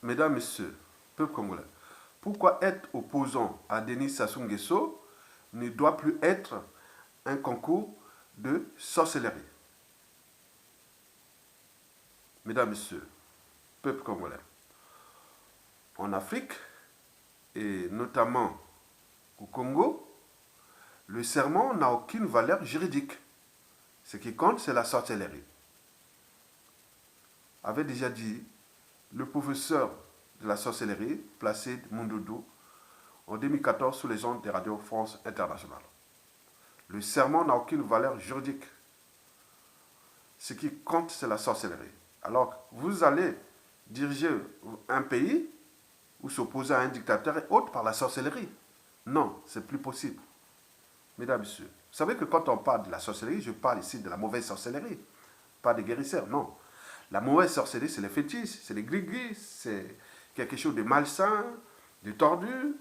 mesdames, messieurs, peuple congolais, pourquoi être opposant à Denis Sassou Nguesso ne doit plus être un concours de sorcellerie? Mesdames, messieurs, peuple congolais, en Afrique, et notamment au Congo, le serment n'a aucune valeur juridique. Ce qui compte, c'est la sorcellerie. Avait déjà dit le professeur de la sorcellerie, Placide Mundoudou, en 2014 sous les ondes de Radio France Internationale. Le serment n'a aucune valeur juridique. Ce qui compte, c'est la sorcellerie. Alors, vous allez diriger un pays ou s'opposer à un dictateur et autres par la sorcellerie. Non, c'est plus possible. Mesdames et messieurs, vous savez que quand on parle de la sorcellerie, je parle ici de la mauvaise sorcellerie, pas des guérisseurs, non. La mauvaise sorcellerie, c'est les fétiches, c'est les gris-gris, c'est quelque chose de malsain, de tordu.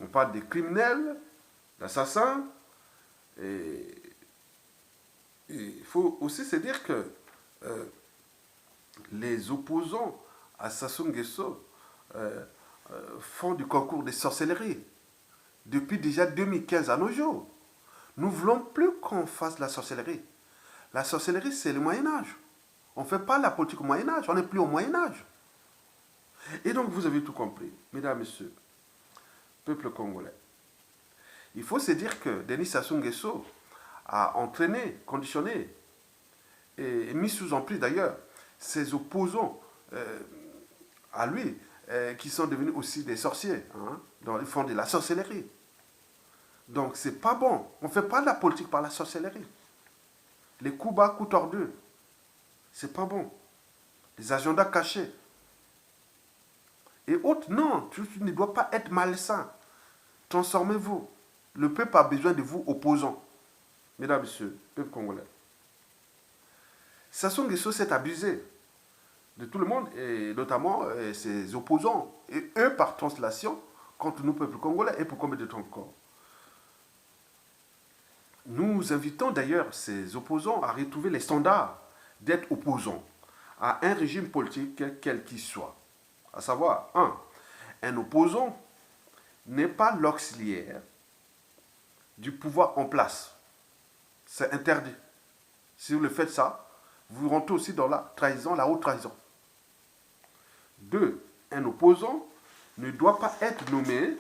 On parle des criminels, d'assassins. Et il faut aussi se dire que les opposants à Sassou Nguesso font du concours de sorcellerie depuis déjà 2015 à nos jours. Nous ne voulons plus qu'on fasse la sorcellerie. La sorcellerie, c'est le Moyen-Âge. On ne fait pas la politique au Moyen-Âge, on n'est plus au Moyen-Âge. Et donc, vous avez tout compris, mesdames, messieurs, peuple congolais. Il faut se dire que Denis Sassou Nguesso a entraîné, conditionné et mis sous emprise d'ailleurs ses opposants à lui, qui sont devenus aussi des sorciers, hein, dont ils font de la sorcellerie. Donc, c'est pas bon. On ne fait pas de la politique par la sorcellerie. Les coups bas, coups tordus, c'est pas bon. Les agendas cachés. Et autres, non, tu ne dois pas être malsain. Transformez-vous. Le peuple a besoin de vous opposants. Mesdames et messieurs, peuple congolais. Sassou Nguesso s'est abusé de tout le monde, et notamment ses opposants. Et eux, par translation, contre nous, peuple congolais, et pour combien de temps encore? Nous invitons d'ailleurs ces opposants à retrouver les standards d'être opposants à un régime politique quel qu'il soit. À savoir, un opposant n'est pas l'auxiliaire du pouvoir en place. C'est interdit. Si vous le faites ça, vous rentrez aussi dans la trahison, la haute trahison. 2. Un opposant ne doit pas être nommé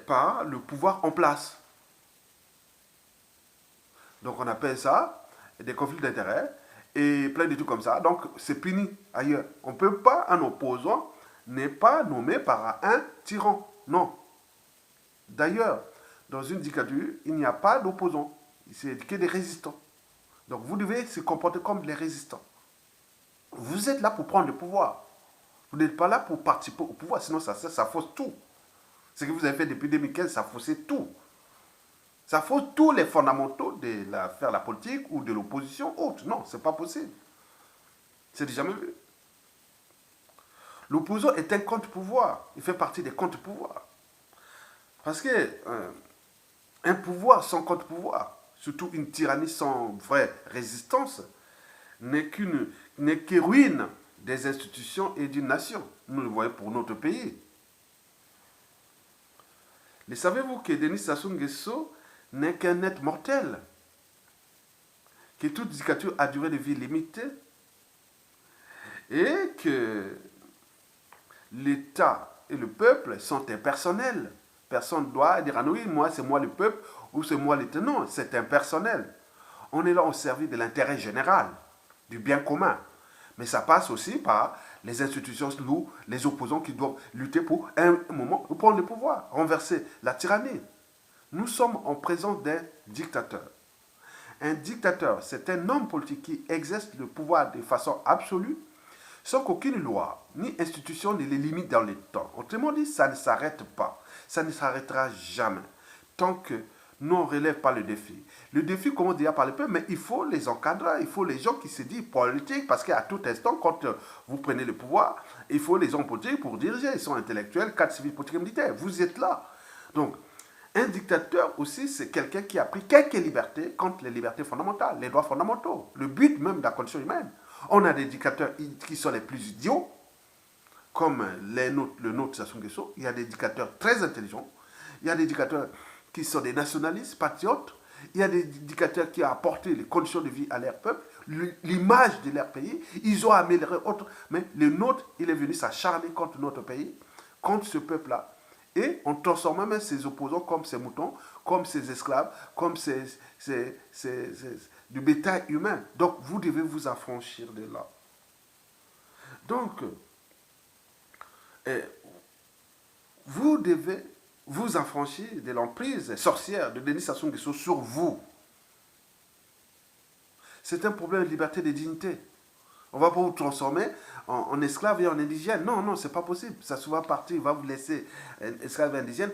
par le pouvoir en place. Donc on appelle ça des conflits d'intérêts et plein de trucs comme ça. Donc c'est puni ailleurs. On ne peut pas, un opposant n'est pas nommé par un tyran. Non. D'ailleurs, dans une dictature, il n'y a pas d'opposants. C'est que des résistants. Donc vous devez se comporter comme les résistants. Vous êtes là pour prendre le pouvoir. Vous n'êtes pas là pour participer au pouvoir, sinon ça fausse tout. Ce que vous avez fait depuis 2015, ça faussait tout. Ça fausse tous les fondamentaux de faire la politique ou de l'opposition autre. Non, ce n'est pas possible. C'est jamais vu. L'opposant est un contre-pouvoir. Il fait partie des contre-pouvoirs. Parce que un pouvoir sans contre-pouvoir, surtout une tyrannie sans vraie résistance, n'est que ruine des institutions et d'une nation. Nous le voyons pour notre pays. Mais savez-vous que Denis Sassou Nguesso n'est qu'un être mortel, que toute dictature a durée de vie limitée et que l'État et le peuple sont impersonnels. Personne ne doit dire, ah oui, moi c'est moi le peuple ou c'est moi l'État. Non, c'est impersonnel. On est là au service de l'intérêt général, du bien commun. Mais ça passe aussi par les institutions, nous, les opposants qui doivent lutter pour un moment, pour prendre le pouvoir, renverser la tyrannie. Nous sommes en présence d'un dictateur. Un dictateur, c'est un homme politique qui exerce le pouvoir de façon absolue, sans qu'aucune loi ni institution ne les limite dans le temps. Autrement dit, ça ne s'arrête pas. Ça ne s'arrêtera jamais. Tant que nous, on ne relève pas le défi. Le défi, comme on dit par le peuple, mais il faut les encadrer. Il faut les gens qui se disent politiques, parce qu'à tout instant, quand vous prenez le pouvoir, il faut les hommes politiques pour diriger. Ils sont intellectuels, cadres civils, politiques et militaires. Vous êtes là. Donc, un dictateur aussi, c'est quelqu'un qui a pris quelques libertés contre les libertés fondamentales, les droits fondamentaux, le but même de la condition humaine. On a des dictateurs qui sont les plus idiots, comme le nôtre Sassou Nguesso, il y a des éducateurs très intelligents, il y a des éducateurs qui sont des nationalistes, patriotes, il y a des éducateurs qui ont apporté les conditions de vie à leur peuple, l'image de leur pays, ils ont amélioré autre, mais le nôtre, il est venu s'acharner contre notre pays, contre ce peuple-là, et on transforme même ses opposants comme ses moutons, comme ses esclaves, comme du bétail humain. Donc vous devez vous affranchir de là. Donc, vous devez vous affranchir de l'emprise sorcière de Denis Sassou Nguesso sur vous. C'est un problème de liberté et de dignité. On ne va pas vous transformer en esclave et en indigène. Non, non, c'est pas possible. Ça va partir, il va vous laisser esclave et indigène.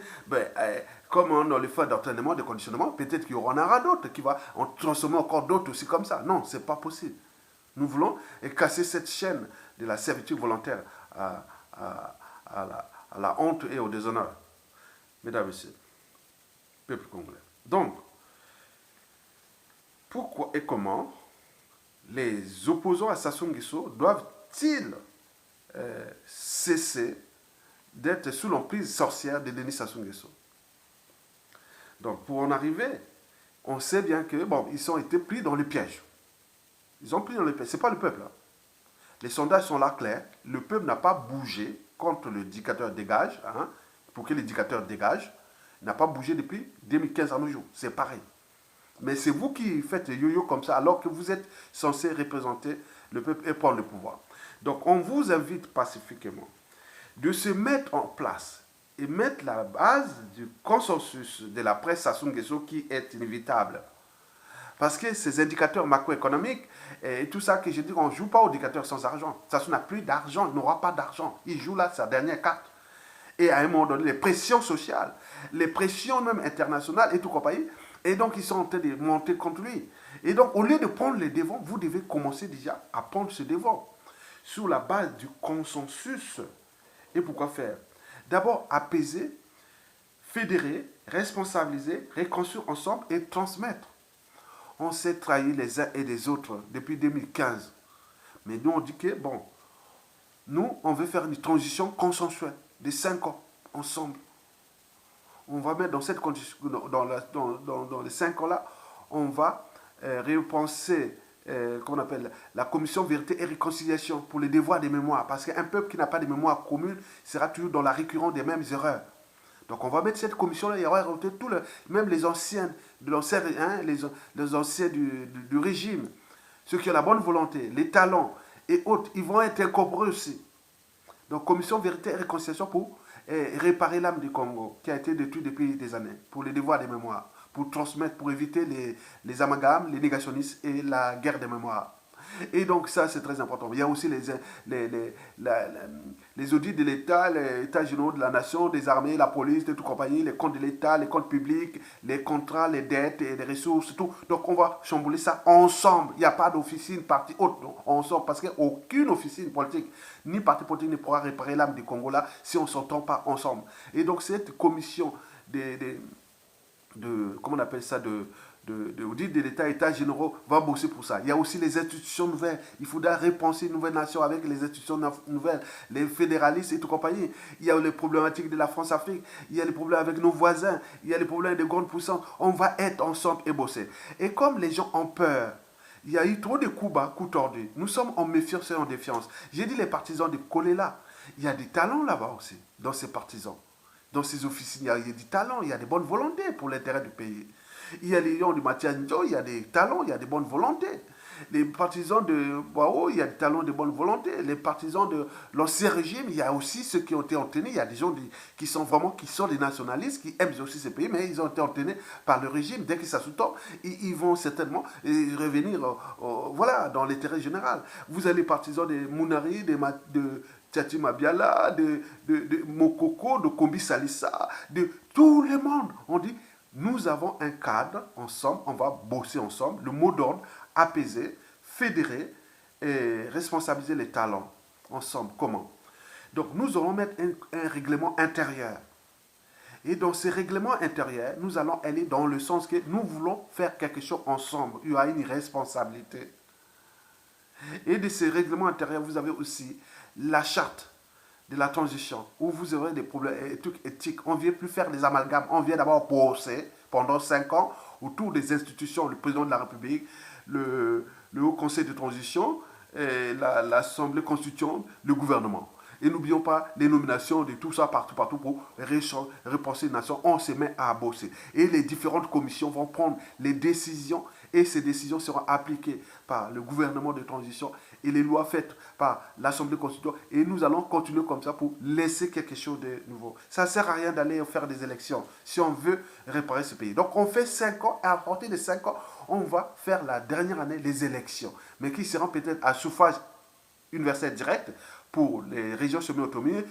Comme on a le fait d'entraînement, de conditionnement, peut-être qu'il y en aura d'autres qui vont en transformer encore d'autres aussi comme ça. Non, c'est pas possible. Nous voulons casser cette chaîne de la servitude volontaire à la honte et au déshonneur. Mesdames et messieurs, peuple congolais. Donc, pourquoi et comment les opposants à Sassou Nguesso doivent-ils cesser d'être sous l'emprise sorcière de Denis Sassou Nguesso? Donc, pour en arriver, on sait bien que, ils ont été pris dans le piège. Ils ont pris dans le piège. Ce n'est pas le peuple. Hein. Les sondages sont là clairs. Le peuple n'a pas bougé contre le dictateur dégage, hein, pour que le dictateur dégage. Il n'a pas bougé depuis 2015 à nos jours. C'est pareil. Mais c'est vous qui faites le yo-yo comme ça, alors que vous êtes censé représenter le peuple et prendre le pouvoir. Donc, on vous invite pacifiquement de se mettre en place et mettre la base du consensus de la presse Sassou Nguesso qui est inévitable. Parce que ces indicateurs macroéconomiques et tout ça que je dis, on ne joue pas aux indicateurs sans argent. Sassou n'a plus d'argent, il n'aura pas d'argent. Il joue là sa dernière carte. Et à un moment donné, les pressions sociales, les pressions même internationales et tout compagnie, et donc ils sont en train de monter contre lui. Et donc au lieu de prendre les devants, vous devez commencer déjà à prendre ce devant sur la base du consensus. Et pourquoi faire? D'abord apaiser, fédérer, responsabiliser, reconstruire ensemble et transmettre. On s'est trahis les uns et les autres depuis 2015. Mais nous on dit que nous on veut faire une transition consensuelle de 5 ans ensemble. On va mettre dans cette condition, dans les 5 ans-là, on va repenser, qu'on appelle la commission vérité et réconciliation pour les devoirs des mémoires. Parce qu'un peuple qui n'a pas de mémoire commune sera toujours dans la récurrence des mêmes erreurs. Donc on va mettre cette commission-là, il y aura même les anciens, les anciens du régime, ceux qui ont la bonne volonté, les talents et autres, ils vont être incorporés aussi. Donc commission vérité et réconciliation pour réparer l'âme du Congo, qui a été détruite depuis des années, pour les devoirs des mémoires, pour transmettre, pour éviter les amalgames, les négationnistes et la guerre des mémoires. Et donc ça, c'est très important. Il y a aussi les audits de l'État, les états généraux de la nation, des armées, la police, de toute compagnie, les comptes de l'État, les comptes publics, les contrats, les dettes et les ressources, tout. Donc on va chambouler ça ensemble. Il n'y a pas d'officine, parti autre, ensemble, parce qu'aucune officine politique, ni parti politique ne pourra réparer l'âme du Congo là si on ne s'entend pas ensemble. Et donc cette commission comment on appelle ça, d'audit de l'État, États généraux, va bosser pour ça. Il y a aussi les institutions nouvelles. Il faudra repenser une nouvelle nation avec les institutions nouvelles, les fédéralistes et tout compagnie. Il y a les problématiques de la France-Afrique, il y a les problèmes avec nos voisins, il y a les problèmes de grandes puissances. On va être ensemble et bosser. Et comme les gens ont peur, il y a eu trop de coups bas, coups tordus. Nous sommes en méfiance et en défiance. J'ai dit les partisans de Kolela. Il y a des talents là-bas aussi, dans ces partisans. Dans ces officines, il y a des talents, il y a des bonnes volontés pour l'intérêt du pays. Il y a les gens de Mathias Njo, il y a des talents, il y a des bonnes volontés. Les partisans de Boao, il y a des talents de bonne volonté. Les partisans de l'ancien régime, il y a aussi ceux qui ont été entraînés. Il y a des gens qui sont des nationalistes, qui aiment aussi ces pays, mais ils ont été entraînés par le régime. Dès que ça sous-tend, ils vont certainement revenir dans l'intérêt général. Vous avez les partisans de Mounari, de Tchati Mabiala, de Mokoko, de Kombi Salissa, de tout le monde. On dit, nous avons un cadre ensemble, on va bosser ensemble, le mot d'ordre, apaiser, fédérer et responsabiliser les talents ensemble. Comment? Donc nous allons mettre un règlement intérieur. Et dans ce règlement intérieur, nous allons aller dans le sens que nous voulons faire quelque chose ensemble. Il y a une responsabilité. Et de ce règlement intérieur, vous avez aussi la charte de la transition, où vous aurez des problèmes éthiques, on ne vient plus faire des amalgames, on vient d'abord bosser pendant 5 ans autour des institutions, le président de la République, le Haut Conseil de transition, l'Assemblée constituante, le gouvernement. Et n'oublions pas les nominations de tout ça partout pour repenser une nation. On se met à bosser. Et les différentes commissions vont prendre les décisions et ces décisions seront appliquées par le gouvernement de transition et les lois faites par l'Assemblée constituante. Et nous allons continuer comme ça pour laisser quelque chose de nouveau. Ça ne sert à rien d'aller faire des élections si on veut réparer ce pays. Donc on fait 5 ans et à partir de 5 ans, on va faire la dernière année les élections. Mais qui seront peut-être à suffrage universel direct pour les régions semi-autonomes,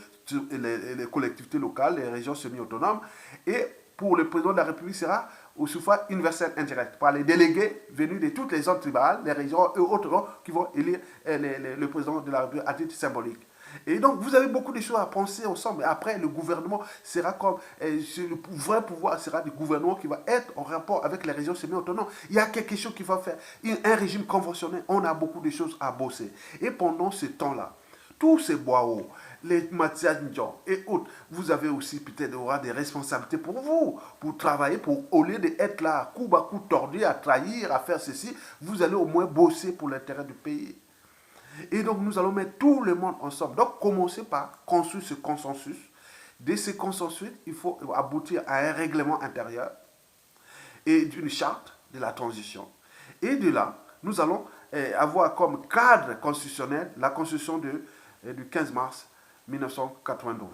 les collectivités locales, les régions semi-autonomes. Et pour le président de la République sera au suffrage universel indirect par les délégués venus de toutes les zones tribales, les régions et autres qui vont élire le président de la République à titre symbolique. Et donc, vous avez beaucoup de choses à penser ensemble. Après, le gouvernement sera comme... le vrai pouvoir sera du gouvernement qui va être en rapport avec les régions semi-autonomes. Il y a quelque chose qu'il va faire. Un régime conventionnel, on a beaucoup de choses à bosser. Et pendant ce temps-là, tous ces bois-hauts, les matières et autres, vous avez aussi peut-être des responsabilités pour vous, pour travailler, pour au lieu d'être là, coup à coup tordu, à trahir, à faire ceci, vous allez au moins bosser pour l'intérêt du pays. Et donc, nous allons mettre tout le monde ensemble. Donc, commencer par construire ce consensus. De ce consensus, il faut aboutir à un règlement intérieur et d'une charte de la transition. Et de là, nous allons avoir comme cadre constitutionnel la constitution du 15 mars 1992.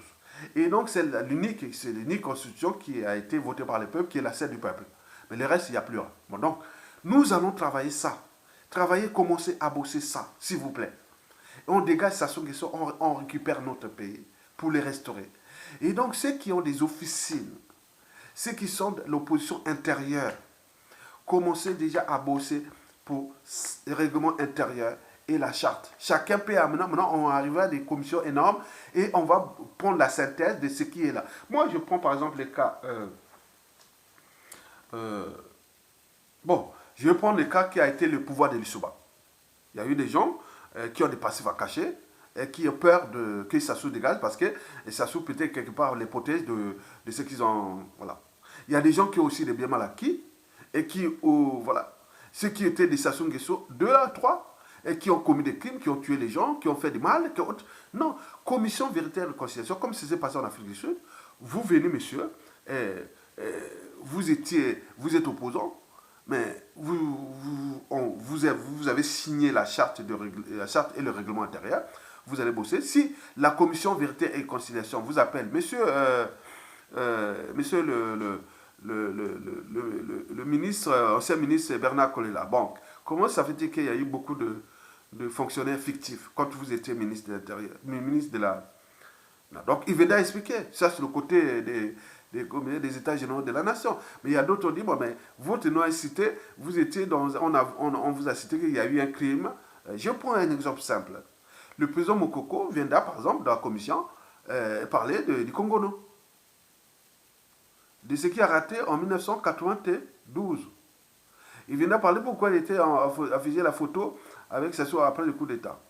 Et donc, c'est l'unique constitution qui a été votée par le peuple, qui est la celle du peuple. Mais le reste, il n'y a plus rien. Bon, donc, nous allons travailler ça. Travailler, commencer à bosser ça, s'il vous plaît. On dégage ça, on récupère notre pays pour les restaurer. Et donc, ceux qui ont des officines, ceux qui sont de l'opposition intérieure, commencez déjà à bosser pour le règlement intérieur et la charte. Chacun peut maintenant on arrive à des commissions énormes et on va prendre la synthèse de ce qui est là. Moi, je prends par exemple les cas... je vais prendre le cas qui a été le pouvoir de Lissouba. Il y a eu des gens qui ont des passifs à cacher et qui ont peur que Sassou dégage parce que Sassou peut-être quelque part l'hypothèse de ce qu'ils ont... Voilà. Il y a des gens qui ont aussi des biens mal acquis et qui, voilà, ceux qui étaient des Sassou Nguesso, 2 à 3, et qui ont commis des crimes, qui ont tué les gens, qui ont fait du mal. Non, commission vérité et réconciliation, comme ça s'est passé en Afrique du Sud, vous venez, monsieur, vous êtes opposant, mais vous avez signé la charte et le règlement intérieur, vous allez bosser. Si la commission vérité et réconciliation vous appelle, monsieur le ministre, ancien ministre Bernard Kolela, bon, comment ça fait qu'il y a eu beaucoup de fonctionnaires fictifs quand vous étiez ministre de l'Intérieur, ministre de la... Donc, il vient d'expliquer, ça c'est le côté des États généraux de la nation. Mais il y a d'autres qui disent, bon, mais votre nom est cité, vous étiez on vous a cité qu'il y a eu un crime. Je prends un exemple simple. Le président Mokoko vient par exemple, dans la commission, parler du Congo, de ce qui a raté en 1992. Il vient de parler pourquoi il était affiché la photo avec Sassou après le coup d'État.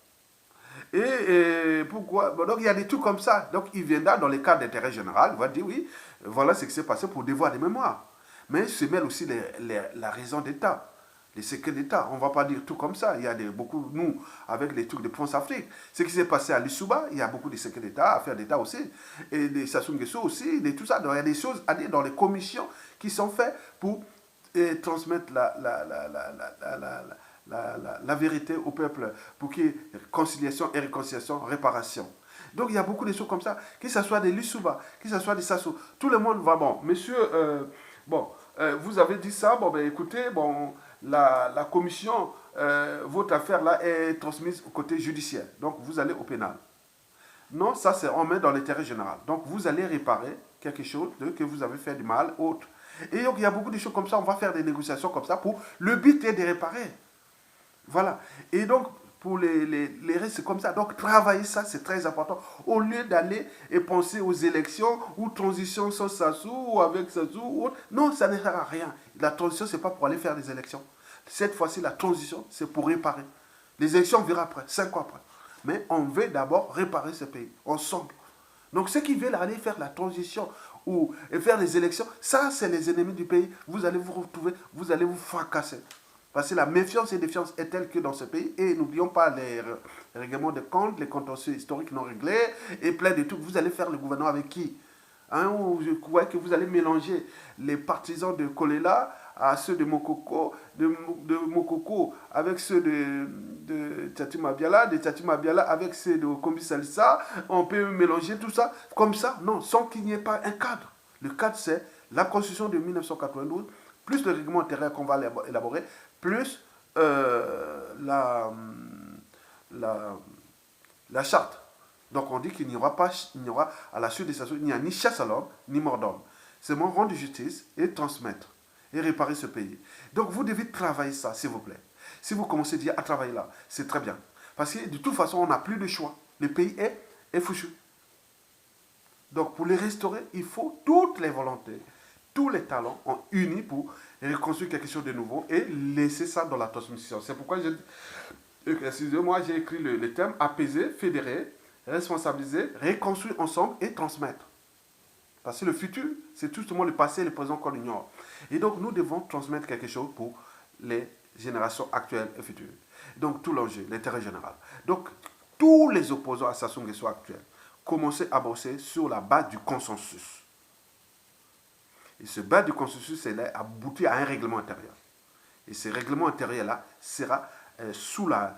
Et pourquoi bon, donc il y a des trucs comme ça. Donc il viendra dans les cas d'intérêt général, il va dire oui, voilà ce qui s'est passé pour devoir des mémoires. Mais il se mêle aussi la raison d'État, les secrets d'État. On ne va pas dire tout comme ça. Il y a beaucoup, nous, avec les trucs de France Afrique, ce qui s'est passé à Lissouba, il y a beaucoup de secrets d'État, affaires d'État aussi, et des Sassou Nguesso aussi, de tout ça. Donc il y a des choses à dire dans les commissions qui sont faites pour transmettre la vérité au peuple pour qu'il y ait conciliation et réconciliation, réparation. Donc il y a beaucoup de choses comme ça, que ce soit des Lissouba, que ce soit des Sassou. Tout le monde va, bon, monsieur, vous avez dit ça, bon, ben écoutez, bon, la commission, votre affaire là est transmise au côté judiciaire. Donc vous allez au pénal. Non, ça c'est on met dans l'intérêt général. Donc vous allez réparer quelque chose que vous avez fait du mal, autre. Et donc il y a beaucoup de choses comme ça, on va faire des négociations comme ça pour le but est de réparer. Voilà. Et donc, pour les restes, c'est comme ça. Donc, travailler ça, c'est très important. Au lieu d'aller et penser aux élections ou transition sans Sassou ou avec Sassou ou autre. Non, ça ne sert à rien. La transition, ce n'est pas pour aller faire des élections. Cette fois-ci, la transition, c'est pour réparer. Les élections, on verra après, 5 ans après. Mais on veut d'abord réparer ce pays, ensemble. Donc ceux qui veulent aller faire la transition ou faire les élections, ça c'est les ennemis du pays. Vous allez vous retrouver, vous allez vous fracasser. Parce que la méfiance et défiance est telle que dans ce pays, et n'oublions pas les règlements de comptes, les contentieux historiques non réglés, et plein de trucs. Vous allez faire le gouvernement avec qui? Ou je crois que vous allez mélanger les partisans de Kolela à ceux de Mokoko, de Mokoko avec ceux de Tchati Mabiala, de Tchati Mabiala avec ceux de Kombi Salissa. On peut mélanger tout ça comme ça, non, sans qu'il n'y ait pas un cadre. Le cadre, c'est la Constitution de 1992, plus le règlement intérieur qu'on va élaborer, plus la charte. Donc on dit qu'il n'y aura pas, à la suite des sanctions, il n'y a ni chasse à l'homme, ni mort d'homme. C'est mon rendre justice et transmettre et réparer ce pays. Donc vous devez travailler ça, s'il vous plaît. Si vous commencez à travailler là, c'est très bien. Parce que de toute façon, on n'a plus de choix. Le pays est foutu. Donc pour les restaurer, il faut toutes les volontés, tous les talents ont unis pour reconstruire quelque chose de nouveau et laisser ça dans la transmission. C'est pourquoi excusez-moi, j'ai écrit le thème apaiser, fédérer, responsabiliser, reconstruire ensemble et transmettre. Parce que le futur, c'est justement le passé et le présent qu'on ignore. Et donc, nous devons transmettre quelque chose pour les générations actuelles et futures. Donc, tout l'enjeu, l'intérêt général. Donc, tous les opposants à Sassou Nguesso actuels, commencez à bosser sur la base du consensus. Et ce base du consensus, c'est là, aboutir à un règlement intérieur. Et ce règlement intérieur-là sera sous la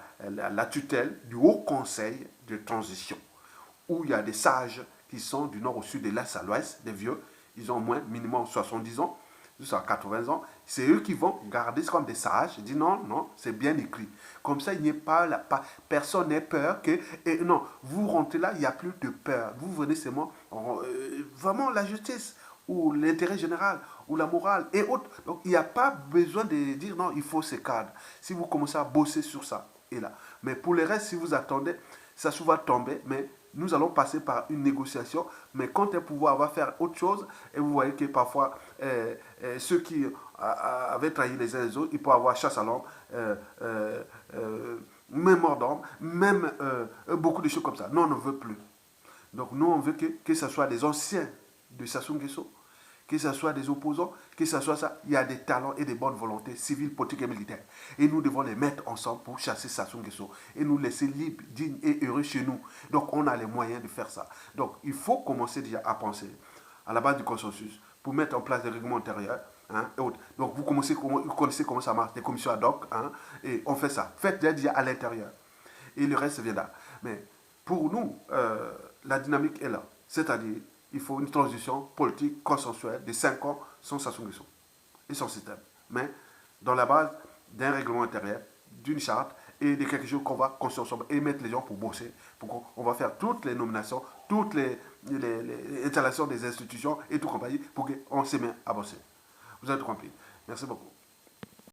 tutelle du Haut Conseil de transition, où il y a des sages qui sont du nord au sud, de l'est à l'ouest, des vieux, ils ont au moins minimum 70 ans, jusqu'à 80 ans, c'est eux qui vont garder comme des sages, ils disent non, non, c'est bien écrit. Comme ça, il n'y a personne n'ait peur que, et non, vous rentrez là, il n'y a plus de peur. Vous venez seulement, vraiment la justice, ou l'intérêt général, ou la morale, et autres. Donc, il n'y a pas besoin de dire non, il faut ce cadre. Si vous commencez à bosser sur ça, et là. Mais pour le reste, si vous attendez, ça va tomber, mais nous allons passer par une négociation, mais quand un pouvoir va faire autre chose, et vous voyez que parfois, ceux qui avaient trahi les uns les autres, ils peuvent avoir chasse à l'homme, même mort d'homme, même beaucoup de choses comme ça. Non, on ne veut plus. Donc nous, on veut que ce soit des anciens de Sassou Nguesso, que ce soit des opposants, que ce soit ça, il y a des talents et des bonnes volontés civiles, politiques et militaires. Et nous devons les mettre ensemble pour chasser Sassou Nguesso et nous laisser libres, dignes et heureux chez nous. Donc on a les moyens de faire ça. Donc il faut commencer déjà à penser à la base du consensus pour mettre en place des règlements intérieurs. Et autres. Donc vous connaissez comment ça marche, des commissions ad hoc, et on fait ça. Faites déjà à l'intérieur. Et le reste viendra. Mais pour nous, la dynamique est là. C'est-à-dire, il faut une transition politique consensuelle de 5 ans sans Sassou Nguesso et son système. Mais dans la base d'un règlement intérieur, d'une charte et de quelque chose qu'on va construire ensemble et mettre les gens pour bosser. On va faire toutes les nominations, toutes les installations des institutions et tout compagnie pour qu'on se mette à bosser. Vous avez tout compris. Merci beaucoup.